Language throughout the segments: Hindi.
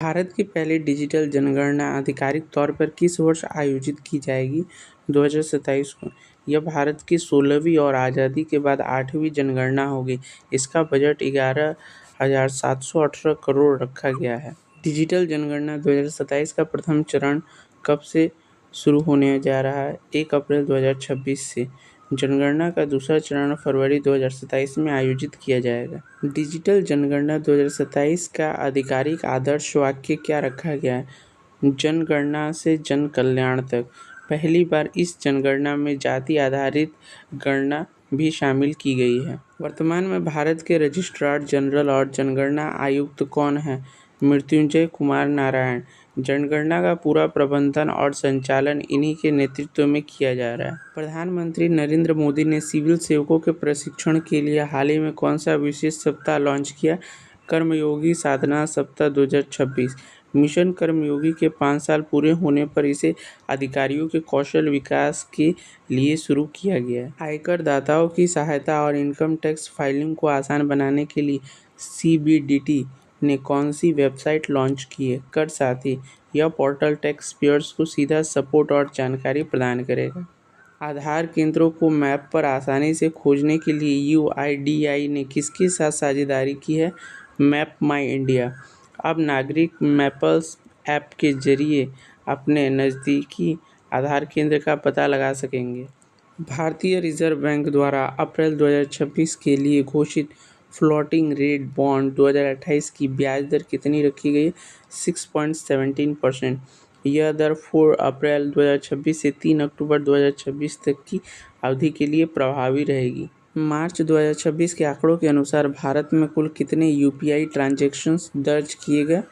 भारत की पहली डिजिटल जनगणना आधिकारिक तौर पर किस वर्ष आयोजित की जाएगी? 2027 को। यह भारत की 16वीं और आज़ादी के बाद 8वीं जनगणना होगी। इसका बजट 11,718 करोड़ रखा गया है। डिजिटल जनगणना 2027 का प्रथम चरण कब से शुरू होने जा रहा है? 1 अप्रैल 2026 से। जनगणना का दूसरा चरण फरवरी 2027 में आयोजित किया जाएगा। डिजिटल जनगणना 2027 का आधिकारिक आदर्श वाक्य क्या रखा गया है? जनगणना से जन कल्याण तक। पहली बार इस जनगणना में जाति आधारित गणना भी शामिल की गई है। वर्तमान में भारत के रजिस्ट्रार जनरल और जनगणना आयुक्त कौन हैं? मृत्युंजय कुमार नारायण। जनगणना का पूरा प्रबंधन और संचालन इन्हीं के नेतृत्व में किया जा रहा है। प्रधानमंत्री नरेंद्र मोदी ने सिविल सेवकों के प्रशिक्षण के लिए हाल ही में कौन सा विशेष सप्ताह लॉन्च किया? कर्मयोगी साधना सप्ताह 2026। मिशन कर्मयोगी के 5 साल पूरे होने पर इसे अधिकारियों के कौशल विकास के लिए शुरू किया गया है। आयकर दाताओं की सहायता और इनकम टैक्स फाइलिंग को आसान बनाने के लिए सीबीडीटी ने कौन सी वेबसाइट लॉन्च की है? कर साथी। यह पोर्टल टैक्स पेयर्स को सीधा सपोर्ट और जानकारी प्रदान करेगा। आधार केंद्रों को मैप पर आसानी से खोजने के लिए यूआईडीआई ने किसके साथ साझेदारी की है? मैप माई इंडिया। अब नागरिक मैप्स ऐप के जरिए अपने नज़दीकी आधार केंद्र का पता लगा सकेंगे। भारतीय रिजर्व बैंक द्वारा अप्रैल 2026 के लिए घोषित फ्लोटिंग रेट बॉन्ड 2028 की ब्याज दर कितनी रखी गई? 6.17%। यह दर 4 अप्रैल 2026 से 3 अक्टूबर 2026 तक की अवधि के लिए प्रभावी रहेगी। मार्च 2026 के आंकड़ों के अनुसार भारत में कुल कितने यूपीआई ट्रांजैक्शंस दर्ज किए गए?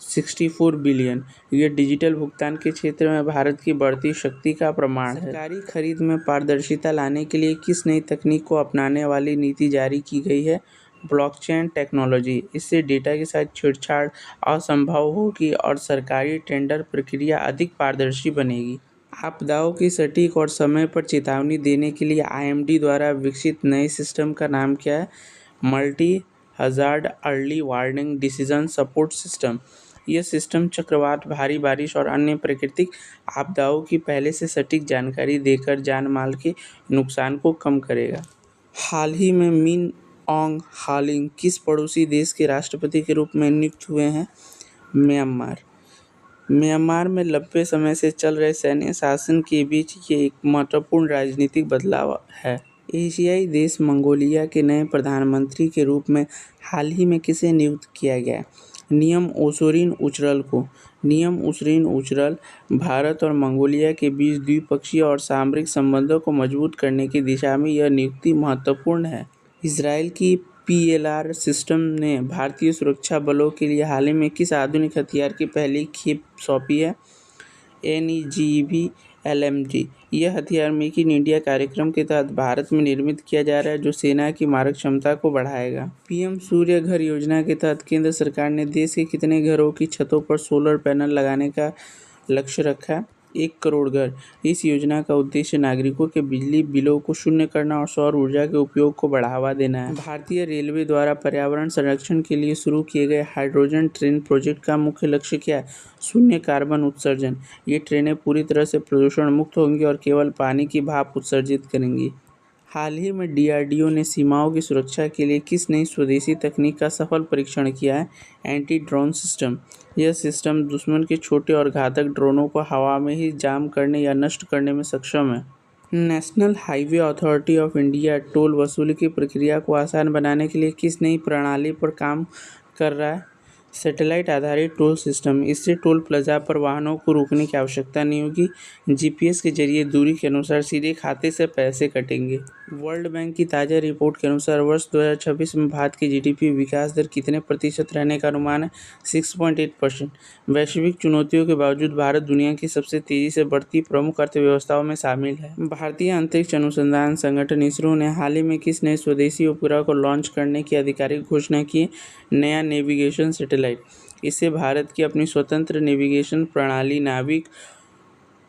64 बिलियन। यह डिजिटल भुगतान के क्षेत्र में भारत की बढ़ती शक्ति का प्रमाण है। सरकारी खरीद में पारदर्शिता लाने के लिए किस नई तकनीक को अपनाने वाली नीति जारी की गई है? Blockchain technology. इससे डेटा के साथ छेड़छाड़ असंभव होगी और सरकारी टेंडर प्रक्रिया अधिक पारदर्शी बनेगी। आपदाओं की सटीक और समय पर चेतावनी देने के लिए आईएमडी द्वारा विकसित नए सिस्टम का नाम क्या है? Multi hazard early warning decision support system. यह सिस्टम चक्रवात, भारी बारिश और अन्य प्राकृतिक आपदाओं की पहले से सटीक जानकारी देकर जान माल के नुकसान को कम करेगा। हाल ही में मिन ऑन्ग हालिंग किस पड़ोसी देश के राष्ट्रपति के रूप में नियुक्त हुए हैं? म्यांमार। म्यांमार में लंबे समय से चल रहे सैन्य शासन के बीच ये एक महत्वपूर्ण राजनीतिक बदलाव है। एशियाई देश मंगोलिया के नए प्रधानमंत्री के रूप में हाल ही में किसे नियुक्त किया गया? नियम ओसुरिन उचरल को। नियम ओसुरिन उचरल भारत और मंगोलिया के बीच द्विपक्षीय और सामरिक संबंधों को मजबूत करने की दिशा में यह नियुक्ति महत्वपूर्ण है। इजरायल की पीएलआर सिस्टम ने भारतीय सुरक्षा बलों के लिए हाल ही में किस आधुनिक हथियार की पहली खेप सौंपी है? NEGV LMG। यह हथियार मेक इन इंडिया कार्यक्रम के तहत भारत में निर्मित किया जा रहा है, जो सेना की मारक क्षमता को बढ़ाएगा। पीएम सूर्य घर योजना के तहत केंद्र सरकार ने देश के कितने घरों की छतों पर सोलर पैनल लगाने का लक्ष्य रखा है? 1 करोड़ घर। इस योजना का उद्देश्य नागरिकों के बिजली बिलों को शून्य करना और सौर ऊर्जा के उपयोग को बढ़ावा देना है। भारतीय रेलवे द्वारा पर्यावरण संरक्षण के लिए शुरू किए गए हाइड्रोजन ट्रेन प्रोजेक्ट का मुख्य लक्ष्य क्या है? शून्य कार्बन उत्सर्जन। ये ट्रेनें पूरी तरह से प्रदूषण मुक्त होंगी और केवल पानी की भाप उत्सर्जित करेंगी। हाल ही में डीआरडीओ ने सीमाओं की सुरक्षा के लिए किस नई स्वदेशी तकनीक का सफल परीक्षण किया है? Anti drone system. यह सिस्टम दुश्मन के छोटे और घातक ड्रोनों को हवा में ही जाम करने या नष्ट करने में सक्षम है। National highway authority of India toll वसूली की प्रक्रिया को आसान बनाने के लिए किस नई प्रणाली पर काम कर रहा है? सैटेलाइट आधारित टोल सिस्टम। इससे टोल प्लाजा पर वाहनों को रोकने की आवश्यकता नहीं होगी। जीपीएस के जरिए दूरी के अनुसार सीधे खाते से पैसे कटेंगे। वर्ल्ड बैंक की ताज़ा रिपोर्ट के अनुसार वर्ष 2026 में भारत की जीडीपी विकास दर कितने प्रतिशत रहने का अनुमान है? 6.8%। वैश्विक चुनौतियों के बावजूद भारत दुनिया की सबसे तेजी से बढ़ती प्रमुख अर्थव्यवस्थाओं में शामिल है। भारतीय अंतरिक्ष अनुसंधान संगठन इसरो ने हाल ही में किस नए स्वदेशी उपग्रह को लॉन्च करने की आधिकारिक घोषणा की? नया नेविगेशन सैटेलाइट। इससे भारत की अपनी स्वतंत्र नेविगेशन प्रणाली नाविक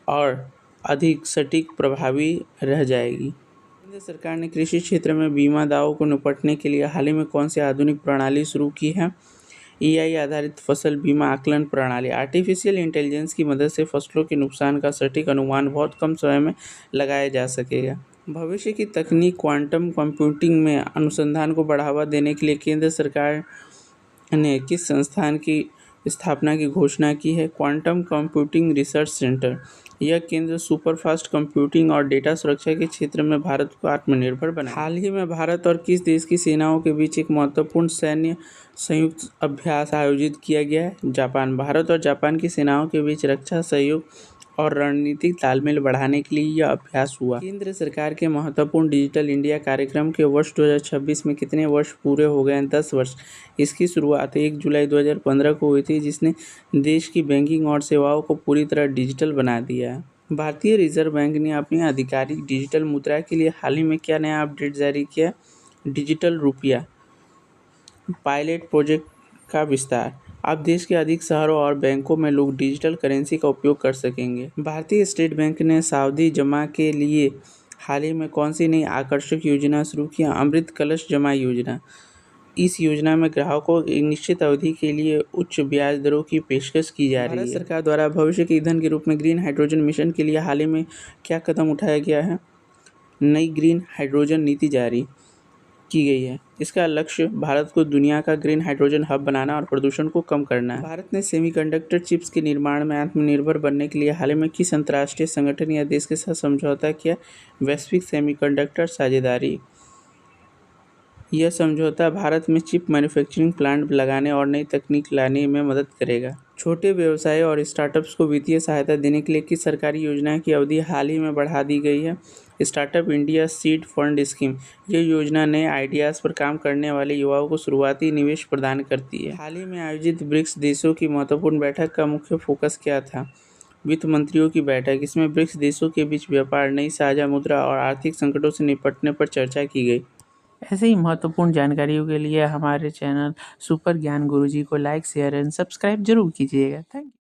और अधिक सटीक प्रभावी रह जाएगी। केंद्र सरकार ने कृषि क्षेत्र में बीमा दावों को निपटने के लिए हाल ही में कौन सी आधुनिक प्रणाली शुरू की है? AI आधारित फसल बीमा आकलन प्रणाली। आर्टिफिशियल इंटेलिजेंस की मदद से फसलों के नुकसान का सटीक अनुमान बहुत कम समय में लगाया जा सकेगा। भविष्य की तकनीक क्वांटम कंप्यूटिंग में अनुसंधान को बढ़ावा देने के लिए केंद्र सरकार ने किस संस्थान की स्थापना की घोषणा की है? Quantum computing research centre. यह केंद्र सुपरफास्ट कंप्यूटिंग और डेटा सुरक्षा के क्षेत्र में भारत को आत्मनिर्भर बनाएगा। हाल ही में भारत और किस देश की सेनाओं के बीच एक महत्वपूर्ण सैन्य संयुक्त अभ्यास आयोजित किया गया है? जापान। भारत और जापान की सेनाओं के बीच रक्षा सहयोग और रणनीतिक तालमेल बढ़ाने के लिए यह अभ्यास हुआ। केंद्र सरकार के महत्वपूर्ण डिजिटल इंडिया कार्यक्रम के वर्ष 2026 में कितने वर्ष पूरे हो गए हैं? 10 वर्ष। इसकी शुरुआत 1 जुलाई 2015 को हुई थी, जिसने देश की बैंकिंग और सेवाओं को पूरी तरह डिजिटल बना दिया है। भारतीय रिजर्व बैंक ने अपनी आधिकारिक डिजिटल मुद्रा के लिए हाल ही में क्या नया अपडेट जारी किया? डिजिटल रुपया पायलट प्रोजेक्ट का विस्तार। अब देश के अधिक शहरों और बैंकों में लोग डिजिटल करेंसी का उपयोग कर सकेंगे। भारतीय स्टेट बैंक ने सावधि जमा के लिए हाल ही में कौन सी नई आकर्षक योजना शुरू की? अमृत कलश जमा योजना। इस योजना में ग्राहकों को एक निश्चित अवधि के लिए उच्च ब्याज दरों की पेशकश की जा रही है। भारत सरकार द्वारा भविष्य के ईंधन के रूप में ग्रीन हाइड्रोजन मिशन के लिए हाल ही में क्या कदम उठाया गया है? नई ग्रीन हाइड्रोजन नीति जारी की गई है। इसका लक्ष्य भारत को दुनिया का ग्रीन हाइड्रोजन हब बनाना और प्रदूषण को कम करना है। भारत ने सेमीकंडक्टर चिप्स के निर्माण में आत्मनिर्भर बनने के लिए हाल ही में किस अंतर्राष्ट्रीय संगठन या देश के साथ समझौता किया? वैश्विक सेमीकंडक्टर साझेदारी। यह समझौता भारत में चिप मैन्युफैक्चरिंग प्लांट लगाने और नई तकनीक लाने में मदद करेगा। छोटे व्यवसाय और स्टार्टअप्स को वित्तीय सहायता देने के लिए किस सरकारी योजना की अवधि हाल ही में बढ़ा दी गई है? Startup India seed fund scheme. यह योजना नए आइडियाज़ पर काम करने वाले युवाओं को शुरुआती निवेश प्रदान करती है। हाल ही में आयोजित ब्रिक्स देशों की महत्वपूर्ण बैठक का मुख्य फोकस क्या था? वित्त मंत्रियों की बैठक। इसमें ब्रिक्स देशों के बीच व्यापार, नई साझा मुद्रा और आर्थिक संकटों से निपटने पर चर्चा की गई। ऐसे ही महत्वपूर्ण जानकारियों के लिए हमारे चैनल सुपर ज्ञान गुरुजी को लाइक, शेयर एंड सब्सक्राइब जरूर कीजिएगा। Thank you.